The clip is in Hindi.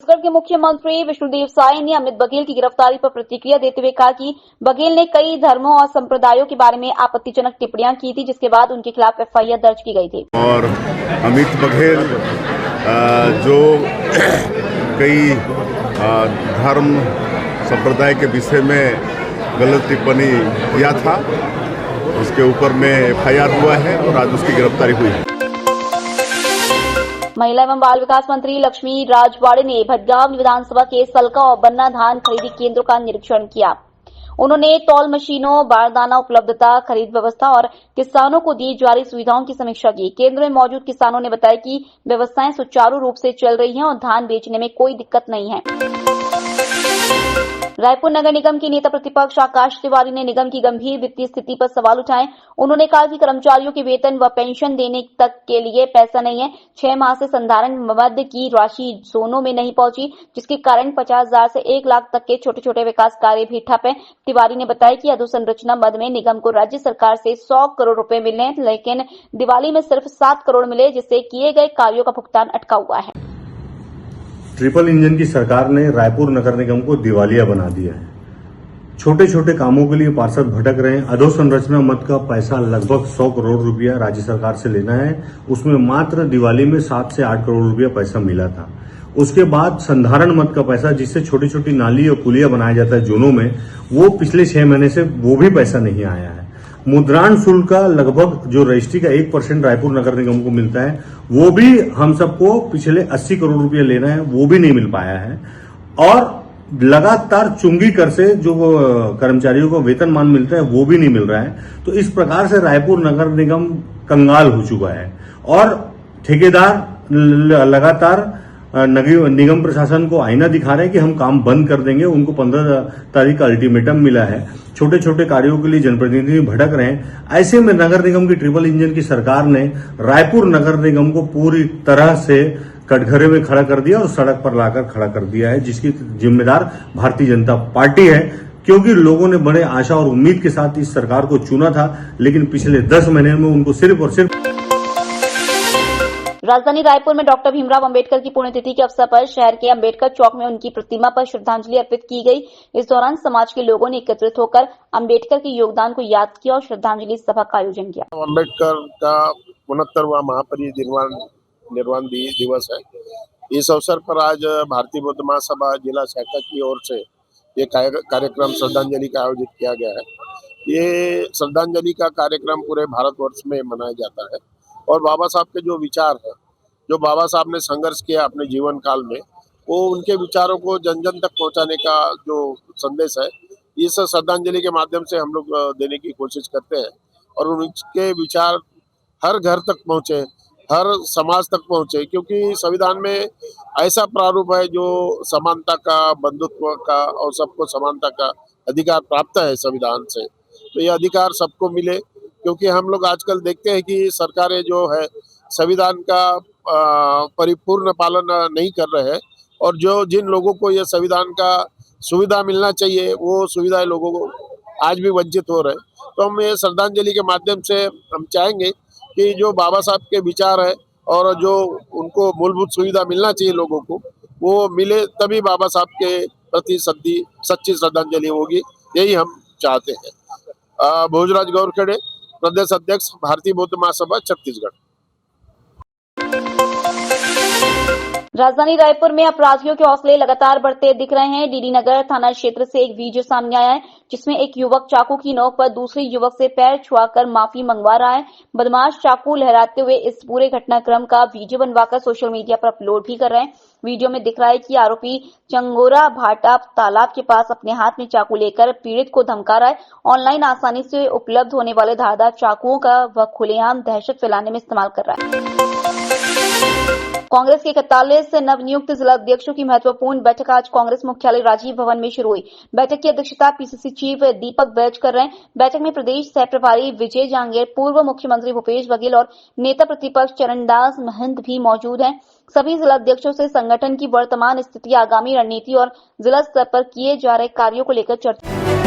छत्तीसगढ़ के मुख्यमंत्री विष्णुदेव साय ने अमित बघेल की गिरफ्तारी पर प्रतिक्रिया देते हुए कहा कि बघेल ने कई धर्मों और संप्रदायों के बारे में आपत्तिजनक टिप्पणियां की थी, जिसके बाद उनके खिलाफ एफआईआर दर्ज की गई थी। और अमित बघेल जो कई धर्म संप्रदाय के विषय में गलत टिप्पणी किया था, उसके ऊपर में एफआईआर हुआ है और आज उसकी गिरफ्तारी हुई है। महिला एवं बाल विकास मंत्री लक्ष्मी राजवाड़े ने भटगांव विधानसभा के सलका और बन्ना धान खरीदी केंद्रों का निरीक्षण किया। उन्होंने तौल मशीनों, बारदाना उपलब्धता, खरीद व्यवस्था और किसानों को दी जा रही सुविधाओं की समीक्षा की। केंद्र में मौजूद किसानों ने बताया कि व्यवस्थाएं सुचारू रूप से चल रही हैं और धान बेचने में कोई दिक्कत नहीं है। रायपुर नगर निगम के नेता प्रतिपक्ष आकाश तिवारी ने निगम की गंभीर वित्तीय स्थिति पर सवाल उठाए। उन्होंने कहा कि कर्मचारियों के वेतन व पेंशन देने तक के लिए पैसा नहीं है। 6 माह से संधारण मद की राशि जोनों में नहीं पहुंची, जिसके कारण 50,000 से 1 लाख तक के छोटे छोटे विकास कार्य भी ठप है। तिवारी ने बताया कि अधोसंरचना मद में निगम को राज्य सरकार से 100 करोड़ रुपए मिले, लेकिन दिवाली में सिर्फ 7 करोड़ मिले, जिससे किए गए कार्यों का भुगतान अटका हुआ है। ट्रिपल इंजन की सरकार ने रायपुर नगर निगम को दिवालिया बना दिया है। छोटे छोटे कामों के लिए पार्षद भटक रहे हैं। अधोसंरचना मद का पैसा लगभग 100 करोड़ रुपया राज्य सरकार से लेना है, उसमें मात्र दिवाली में 7 से 8 करोड़ रुपया पैसा मिला था। उसके बाद संधारण मद का पैसा, जिससे छोटी छोटी नाली और पुलिया बनाया जाता है जोनों में, वो पिछले 6 महीने से वो भी पैसा नहीं आया है। मुद्रांक शुल्क का लगभग जो रजिस्ट्री का 1% रायपुर नगर निगम को मिलता है, वो भी हम सबको पिछले 80 करोड़ रुपया लेना है, वो भी नहीं मिल पाया है। और लगातार चुंगी कर से जो कर्मचारियों को वेतनमान मिलता है, वो भी नहीं मिल रहा है। तो इस प्रकार से रायपुर नगर निगम कंगाल हो चुका है और ठेकेदार लगातार निगम प्रशासन को आईना दिखा रहे हैं कि हम काम बंद कर देंगे। उनको 15 तारीख का अल्टीमेटम मिला है। छोटे छोटे कार्यों के लिए जनप्रतिनिधि भटक रहे हैं। ऐसे में नगर निगम की ट्रिपल इंजन की सरकार ने रायपुर नगर निगम को पूरी तरह से कटघरे में खड़ा कर दिया और सड़क पर लाकर खड़ा कर दिया है, जिसकी जिम्मेदार भारतीय जनता पार्टी है। क्योंकि लोगों ने बड़े आशा और उम्मीद के साथ इस सरकार को चुना था, लेकिन पिछले 10 महीने में उनको सिर्फ और सिर्फ। राजधानी रायपुर में डॉक्टर भीमराव अंबेडकर की पुण्यतिथि के अवसर पर शहर के अंबेडकर चौक में उनकी प्रतिमा पर श्रद्धांजलि अर्पित की गई। इस दौरान समाज के लोगों ने एकत्रित होकर अंबेडकर के योगदान को याद किया और श्रद्धांजलि सभा का आयोजन किया। अंबेडकर का 69वां महापरिनिर्वाण दिवस है। इस अवसर पर आज भारतीय बौद्ध महासभा जिला शाखा की ओर से ये कार्यक्रम श्रद्धांजलि का आयोजित किया गया है। ये श्रद्धांजलि का कार्यक्रम पूरे भारतवर्ष में मनाया जाता है और बाबा साहब के जो विचार है, जो बाबा साहब ने संघर्ष किया अपने जीवन काल में, वो उनके विचारों को जन जन तक पहुंचाने का जो संदेश है, इस श्रद्धांजलि के माध्यम से हम लोग देने की कोशिश करते हैं और उनके विचार हर घर तक पहुंचे, हर समाज तक पहुंचे। क्योंकि संविधान में ऐसा प्रारूप है जो समानता का, बंधुत्व का और सबको समानता का अधिकार प्राप्त है संविधान से। तो ये अधिकार सबको मिले, क्योंकि हम लोग आजकल देखते हैं कि सरकारें जो है संविधान का परिपूर्ण पालन नहीं कर रहे हैं और जो जिन लोगों को ये संविधान का सुविधा मिलना चाहिए, वो सुविधाएं लोगों को आज भी वंचित हो रहे हैं। तो हम ये श्रद्धांजलि के माध्यम से हम चाहेंगे कि जो बाबा साहब के विचार है और जो उनको मूलभूत सुविधा मिलना चाहिए लोगों को, वो मिले, तभी बाबा साहब के प्रति सच्ची श्रद्धांजलि होगी। यही हम चाहते हैं। भोजराज गौरखेड़े, प्रदेश अध्यक्ष, भारतीय बौद्ध महासभा छत्तीसगढ़। राजधानी रायपुर में अपराधियों के हौसले लगातार बढ़ते दिख रहे हैं। डीडी नगर थाना क्षेत्र से एक वीडियो सामने आया है, जिसमें एक युवक चाकू की नोक पर दूसरे युवक से पैर छुआकर माफी मंगवा रहा है। बदमाश चाकू लहराते हुए इस पूरे घटनाक्रम का वीडियो बनवाकर सोशल मीडिया पर अपलोड भी कर रहे हैं। वीडियो में दिख रहा है कि आरोपी चंगोरा भाटा तालाब के पास अपने हाथ में चाकू लेकर पीड़ित को धमका रहा है। ऑनलाइन आसानी से उपलब्ध होने वाले धारदार चाकुओं का वह खुलेआम दहशत फैलाने में इस्तेमाल कर रहा है। कांग्रेस के 41 नवनियुक्त जिला अध्यक्षों की महत्वपूर्ण बैठक आज कांग्रेस मुख्यालय राजीव भवन में शुरू हुई। बैठक की अध्यक्षता पीसीसी चीफ दीपक बैज कर रहे हैं। बैठक में प्रदेश सह प्रभारी विजय जांगेर, पूर्व मुख्यमंत्री भूपेश बघेल और नेता प्रतिपक्ष चरणदास महंत भी मौजूद हैं। सभी जिला अध्यक्षों से संगठन की वर्तमान स्थिति, आगामी रणनीति और जिला स्तर पर किए जा रहे कार्यों को लेकर चर्चा